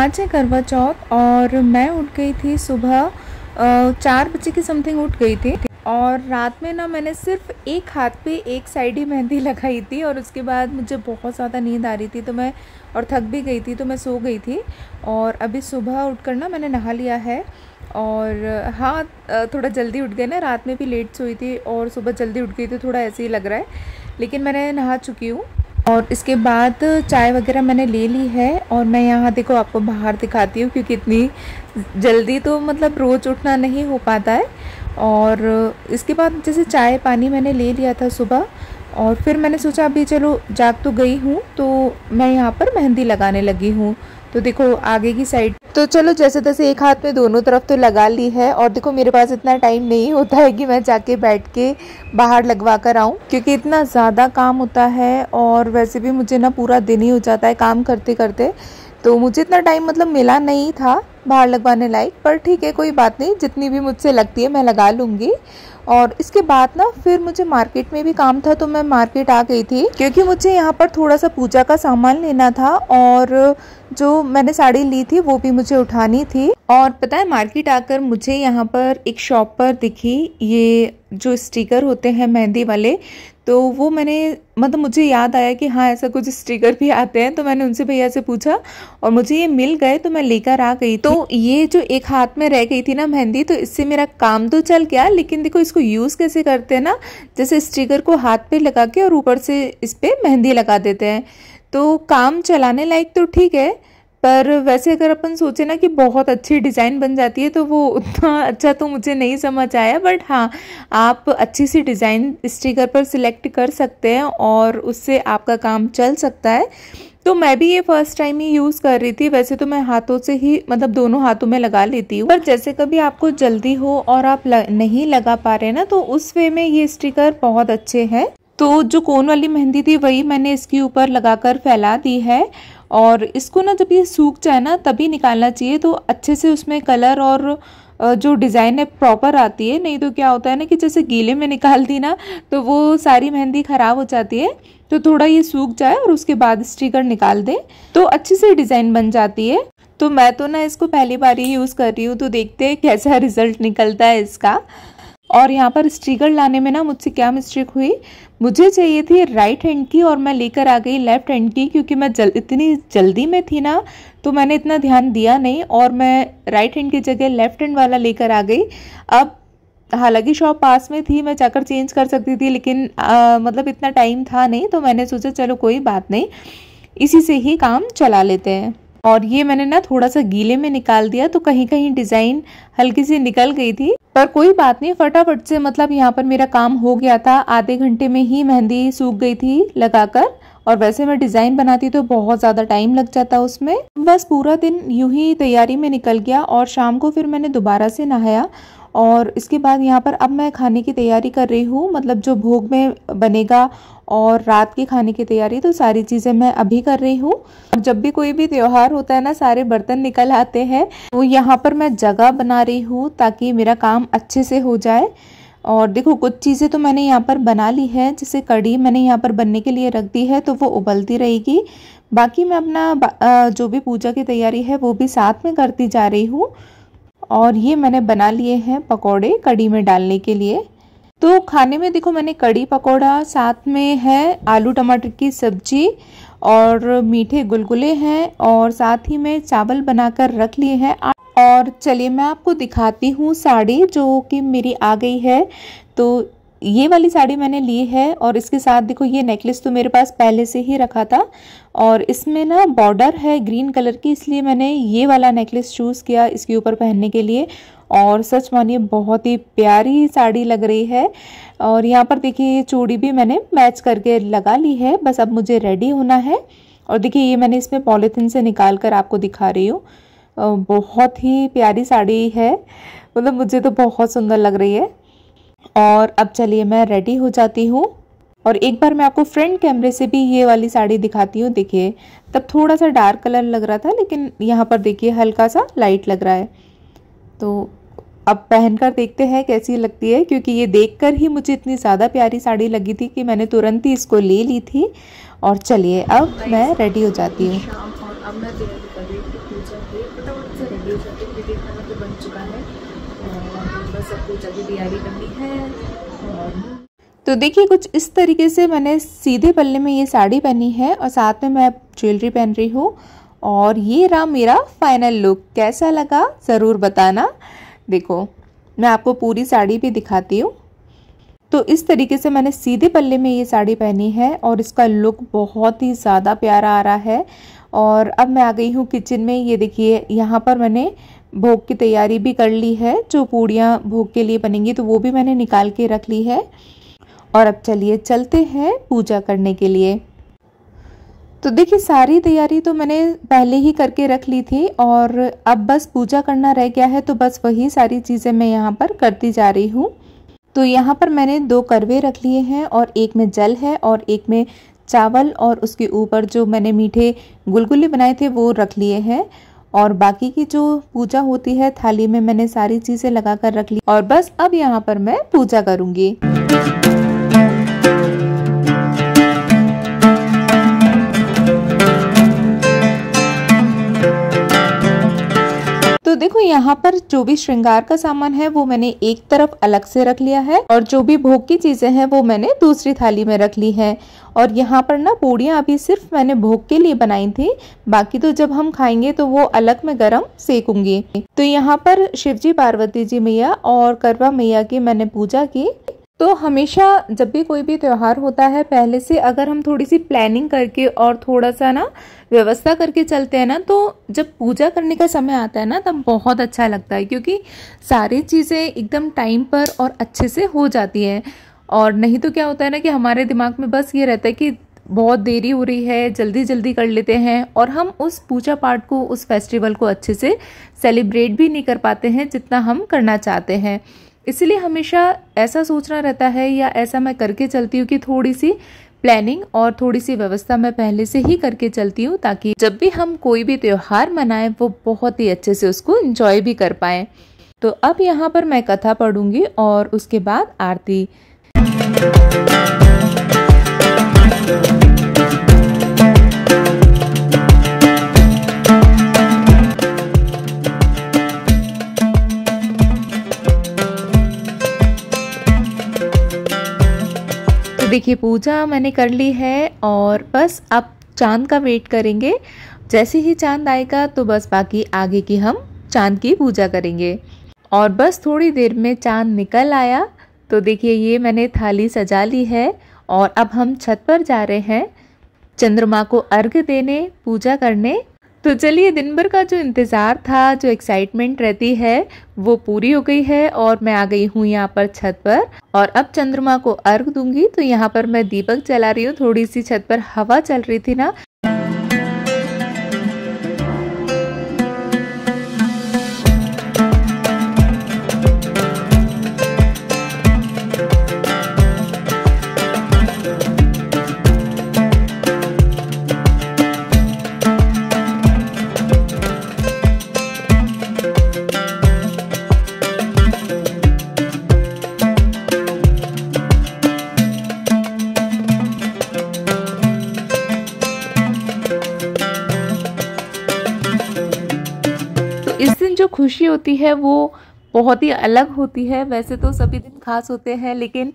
आज है करवा चौथ और मैं उठ गई थी सुबह 4 बजे की समथिंग उठ गई थी। और रात में ना मैंने सिर्फ एक हाथ पे एक साइड ही मेहंदी लगाई थी और उसके बाद मुझे बहुत ज़्यादा नींद आ रही थी तो मैं और थक भी गई थी तो मैं सो गई थी। और अभी सुबह उठकर ना मैंने नहा लिया है और हाँ थोड़ा जल्दी उठ गए ना, रात में भी लेट सोई थी और सुबह जल्दी उठ गई थी, थोड़ा ऐसे ही लग रहा है, लेकिन मैंने नहा चुकी हूँ। और इसके बाद चाय वगैरह मैंने ले ली है और मैं यहाँ देखो आपको बाहर दिखाती हूँ क्योंकि इतनी जल्दी तो मतलब रोज़ उठना नहीं हो पाता है। और इसके बाद जैसे चाय पानी मैंने ले लिया था सुबह और फिर मैंने सोचा अभी चलो जाग तो गई हूँ तो मैं यहाँ पर मेहंदी लगाने लगी हूँ। तो देखो आगे की साइड तो चलो जैसे तैसे एक हाथ में दोनों तरफ तो लगा ली है। और देखो मेरे पास इतना टाइम नहीं होता है कि मैं जाके बैठ के बाहर लगवा कर आऊँ क्योंकि इतना ज़्यादा काम होता है और वैसे भी मुझे ना पूरा दिन ही हो जाता है काम करते करते, तो मुझे इतना टाइम मतलब मिला नहीं था बाहर लगवाने लायक। पर ठीक है कोई बात नहीं, जितनी भी मुझसे लगती है मैं लगा लूँगी। और इसके बाद ना फिर मुझे मार्केट में भी काम था तो मैं मार्केट आ गई थी क्योंकि मुझे यहाँ पर थोड़ा सा पूजा का सामान लेना था और जो मैंने साड़ी ली थी वो भी मुझे उठानी थी। और पता है मार्केट आकर मुझे यहाँ पर एक शॉप पर दिखी ये जो स्टिकर होते हैं मेहंदी वाले, तो वो मैंने मतलब मुझे याद आया कि हाँ ऐसा कुछ स्टिकर भी आते हैं, तो मैंने उनसे भैया से पूछा और मुझे ये मिल गए तो मैं लेकर आ गई। तो ये जो एक हाथ में रह गई थी ना मेहंदी, तो इससे मेरा काम तो चल गया, लेकिन देखो इसको यूज़ कैसे करते हैं ना, जैसे स्टिकर को हाथ पे लगा के और ऊपर से इस पे मेहंदी लगा देते हैं, तो काम चलाने लायक तो ठीक है। पर वैसे अगर अपन सोचे ना कि बहुत अच्छी डिज़ाइन बन जाती है तो वो उतना अच्छा तो मुझे नहीं समझ आया। बट हाँ आप अच्छी सी डिज़ाइन स्टिकर पर सिलेक्ट कर सकते हैं और उससे आपका काम चल सकता है। तो मैं भी ये फर्स्ट टाइम ही यूज़ कर रही थी, वैसे तो मैं हाथों से ही मतलब दोनों हाथों में लगा लेती हूँ, पर जैसे कभी आपको जल्दी हो और आप नहीं लगा पा रहे ना तो उस वे में ये स्टिकर बहुत अच्छे हैं। तो जो कोन वाली मेहंदी थी वही मैंने इसके ऊपर लगाकर फैला दी है और इसको ना जब ये सूख जाए ना तभी निकालना चाहिए, तो अच्छे से उसमें कलर और जो डिज़ाइन है प्रॉपर आती है। नहीं तो क्या होता है ना कि जैसे गीले में निकाल दी ना तो वो सारी मेहंदी ख़राब हो जाती है। तो थोड़ा ये सूख जाए और उसके बाद स्टिकर निकाल दें तो अच्छी सी डिज़ाइन बन जाती है। तो मैं तो ना इसको पहली बार ही यूज़ कर रही हूँ, तो देखते हैं कैसा रिजल्ट निकलता है इसका। और यहाँ पर स्टिकर लाने में ना मुझसे क्या मिस्टेक हुई, मुझे चाहिए थी राइट हैंड की और मैं लेकर आ गई लेफ्ट हैंड की, क्योंकि मैं इतनी जल्दी में थी ना तो मैंने इतना ध्यान दिया नहीं और मैं राइट हैंड की जगह लेफ्ट हैंड वाला लेकर आ गई। अब हालांकि शॉप पास में थी, मैं जाकर चेंज कर सकती थी, लेकिन मतलब इतना टाइम था नहीं, तो मैंने सोचा चलो कोई बात नहीं इसी से ही काम चला लेते हैं। और ये मैंने ना थोड़ा सा गीले में निकाल दिया तो कहीं कहीं डिज़ाइन हल्की सी निकल गई थी, पर कोई बात नहीं, फटाफट से मतलब यहाँ पर मेरा काम हो गया था। आधे घंटे में ही मेहंदी सूख गई थी लगाकर, और वैसे मैं डिज़ाइन बनाती तो बहुत ज़्यादा टाइम लग जाता उसमें। बस पूरा दिन यूं ही तैयारी में निकल गया और शाम को फिर मैंने दोबारा से नहाया और इसके बाद यहाँ पर अब मैं खाने की तैयारी कर रही हूँ, मतलब जो भोग में बनेगा और रात की खाने की तैयारी, तो सारी चीज़ें मैं अभी कर रही हूँ। जब भी कोई भी त्योहार होता है ना सारे बर्तन निकल आते हैं, तो यहाँ पर मैं जगह बना रही हूँ ताकि मेरा काम अच्छे से हो जाए। और देखो कुछ चीज़ें तो मैंने यहाँ पर बना ली है, जैसे कढ़ी मैंने यहाँ पर बनने के लिए रख दी है तो वो उबलती रहेगी। बाकी मैं अपना जो भी पूजा की तैयारी है वो भी साथ में करती जा रही हूँ। और ये मैंने बना लिए हैं पकौड़े कढ़ी में डालने के लिए। तो खाने में देखो मैंने कढ़ी पकौड़ा, साथ में है आलू टमाटर की सब्जी और मीठे गुलगुले हैं और साथ ही में चावल बनाकर रख लिए हैं। और चलिए मैं आपको दिखाती हूँ साड़ी जो कि मेरी आ गई है। तो ये वाली साड़ी मैंने ली है और इसके साथ देखो ये नेकलेस तो मेरे पास पहले से ही रखा था और इसमें ना बॉर्डर है ग्रीन कलर की, इसलिए मैंने ये वाला नेकलेस चूज़ किया इसके ऊपर पहनने के लिए। और सच मानिए बहुत ही प्यारी साड़ी लग रही है। और यहाँ पर देखिए ये चूड़ी भी मैंने मैच करके लगा ली है, बस अब मुझे रेडी होना है। और देखिए ये मैंने इसमें पॉलीथिन से निकाल कर आपको दिखा रही हूँ। बहुत ही प्यारी साड़ी है, मतलब मुझे तो बहुत सुंदर लग रही है। और अब चलिए मैं रेडी हो जाती हूँ और एक बार मैं आपको फ्रंट कैमरे से भी ये वाली साड़ी दिखाती हूँ। देखिए तब थोड़ा सा डार्क कलर लग रहा था, लेकिन यहाँ पर देखिए हल्का सा लाइट लग रहा है। तो अब पहनकर देखते हैं कैसी लगती है, क्योंकि ये देखकर ही मुझे इतनी ज़्यादा प्यारी साड़ी लगी थी कि मैंने तुरंत ही इसको ले ली थी। और चलिए अब मैं रेडी हो जाती हूँ। अब मैं तैयारी कर रही हूँ पूजा की। तो शॉपिंग भी खाना तो बन चुका है और बस अब पूजा की तैयारी करनी है। और तो देखिए कुछ इस तरीके से मैंने सीधे पल्ले में ये साड़ी पहनी है और साथ में मैं ज्वेलरी पहन रही हूँ। और ये रहा मेरा फाइनल लुक। कैसा लगा ज़रूर बताना। देखो मैं आपको पूरी साड़ी भी दिखाती हूँ। तो इस तरीके से मैंने सीधे पल्ले में ये साड़ी पहनी है और इसका लुक बहुत ही ज़्यादा प्यारा आ रहा है। और अब मैं आ गई हूँ किचन में। ये देखिए यहाँ पर मैंने भोग की तैयारी भी कर ली है। जो पूड़ियाँ भोग के लिए बनेंगी तो वो भी मैंने निकाल के रख ली है। और अब चलिए चलते हैं पूजा करने के लिए। तो देखिए सारी तैयारी तो मैंने पहले ही करके रख ली थी और अब बस पूजा करना रह गया है। तो बस वही सारी चीज़ें मैं यहाँ पर करती जा रही हूँ। तो यहाँ पर मैंने 2 करवे रख लिए हैं और एक में जल है और एक में चावल और उसके ऊपर जो मैंने मीठे गुलगुले बनाए थे वो रख लिए हैं। और बाकी की जो पूजा होती है थाली में मैंने सारी चीज़ें लगा कर रख ली और बस अब यहाँ पर मैं पूजा करूँगी। तो देखो यहाँ पर जो भी श्रृंगार का सामान है वो मैंने एक तरफ अलग से रख लिया है और जो भी भोग की चीजें हैं वो मैंने दूसरी थाली में रख ली है। और यहाँ पर ना पूड़ियाँ अभी सिर्फ मैंने भोग के लिए बनाई थी, बाकी तो जब हम खाएंगे तो वो अलग में गरम सेकूंगी। तो यहाँ पर शिवजी पार्वती जी मैया और करवा मैया की मैंने पूजा की। तो हमेशा जब भी कोई भी त्योहार होता है पहले से अगर हम थोड़ी सी प्लानिंग करके और थोड़ा सा ना व्यवस्था करके चलते हैं ना, तो जब पूजा करने का समय आता है ना तब बहुत अच्छा लगता है, क्योंकि सारी चीज़ें एकदम टाइम पर और अच्छे से हो जाती है। और नहीं तो क्या होता है ना कि हमारे दिमाग में बस ये रहता है कि बहुत देरी हो रही है, जल्दी जल्दी कर लेते हैं और हम उस पूजा पाठ को, उस फेस्टिवल को अच्छे से सेलिब्रेट भी नहीं कर पाते हैं जितना हम करना चाहते हैं। इसलिए हमेशा ऐसा सोचना रहता है, या ऐसा मैं करके चलती हूँ कि थोड़ी सी प्लानिंग और थोड़ी सी व्यवस्था मैं पहले से ही करके चलती हूँ, ताकि जब भी हम कोई भी त्योहार मनाएं वो बहुत ही अच्छे से उसको एंजॉय भी कर पाएं। तो अब यहाँ पर मैं कथा पढ़ूंगी और उसके बाद आरती। देखिए पूजा मैंने कर ली है और बस अब चांद का वेट करेंगे। जैसे ही चांद आएगा तो बस बाकी आगे की हम चांद की पूजा करेंगे। और बस थोड़ी देर में चांद निकल आया। तो देखिए ये मैंने थाली सजा ली है और अब हम छत पर जा रहे हैं चंद्रमा को अर्घ्य देने, पूजा करने। तो चलिए दिन भर का जो इंतज़ार था, जो एक्साइटमेंट रहती है वो पूरी हो गई है और मैं आ गई हूँ यहाँ पर छत पर और अब चंद्रमा को अर्घ दूंगी। तो यहाँ पर मैं दीपक जला रही हूँ। थोड़ी सी छत पर हवा चल रही थी ना, जो खुशी होती है वो बहुत ही अलग होती है। वैसे तो सभी दिन खास होते हैं, लेकिन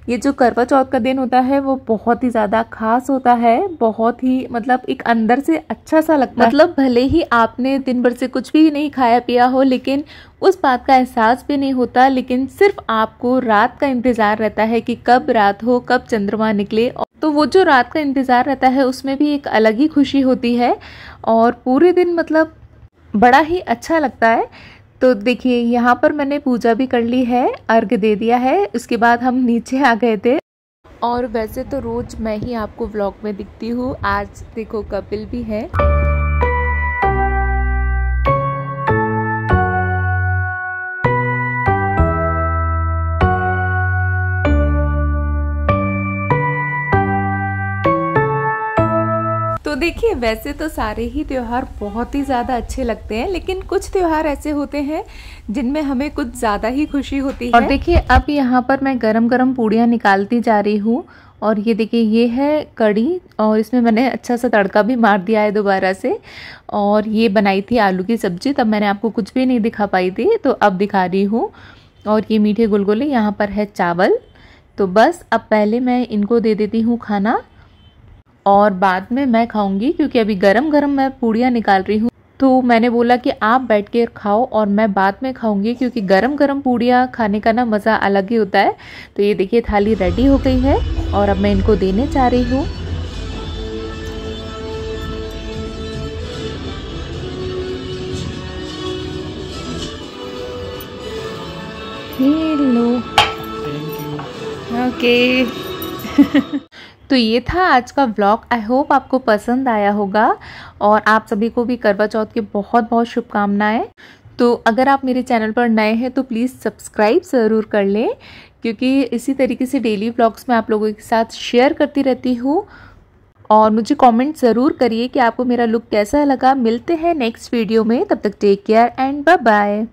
ये जो करवा चौथ का दिन होता है वो बहुत ही ज़्यादा खास होता है। बहुत ही मतलब एक अंदर से अच्छा सा लगता है। मतलब भले ही आपने दिन भर से कुछ भी नहीं खाया पिया हो, लेकिन उस बात का एहसास भी नहीं होता, लेकिन सिर्फ आपको रात का इंतज़ार रहता है कि कब रात हो, कब चंद्रमा निकले। तो वो जो रात का इंतज़ार रहता है उसमें भी एक अलग ही खुशी होती है और पूरे दिन मतलब बड़ा ही अच्छा लगता है। तो देखिए यहाँ पर मैंने पूजा भी कर ली है, अर्घ दे दिया है। उसके बाद हम नीचे आ गए थे। और वैसे तो रोज मैं ही आपको व्लॉग में दिखती हूँ, आज देखो कपिल भी है। तो देखिए, वैसे तो सारे ही त्योहार बहुत ही ज़्यादा अच्छे लगते हैं, लेकिन कुछ त्योहार ऐसे होते हैं जिनमें हमें कुछ ज़्यादा ही खुशी होती है। और देखिए, अब यहाँ पर मैं गरम गरम पूड़ियाँ निकालती जा रही हूँ। और ये देखिए, ये है कढ़ी और इसमें मैंने अच्छा सा तड़का भी मार दिया है दोबारा से। और ये बनाई थी आलू की सब्ज़ी, तब मैंने आपको कुछ भी नहीं दिखा पाई थी, तो अब दिखा रही हूँ। और ये मीठे गुलगुले, यहाँ पर है चावल। तो बस अब पहले मैं इनको दे देती हूँ खाना और बाद में मैं खाऊंगी, क्योंकि अभी गरम गरम मैं पूड़ियाँ निकाल रही हूँ। तो मैंने बोला कि आप बैठ के खाओ और मैं बाद में खाऊंगी, क्योंकि गरम गरम पूड़ियाँ खाने का ना मज़ा अलग ही होता है। तो ये देखिए, थाली रेडी हो गई है और अब मैं इनको देने जा रही हूँ। Hello, okay. तो ये था आज का व्लॉग। आई होप आपको पसंद आया होगा और आप सभी को भी करवा चौथ की बहुत बहुत शुभकामनाएं। तो अगर आप मेरे चैनल पर नए हैं तो प्लीज़ सब्सक्राइब ज़रूर कर लें, क्योंकि इसी तरीके से डेली व्लॉग्स मैं आप लोगों के साथ शेयर करती रहती हूँ। और मुझे कमेंट ज़रूर करिए कि आपको मेरा लुक कैसा लगा। मिलते हैं नेक्स्ट वीडियो में, तब तक take care and bye bye.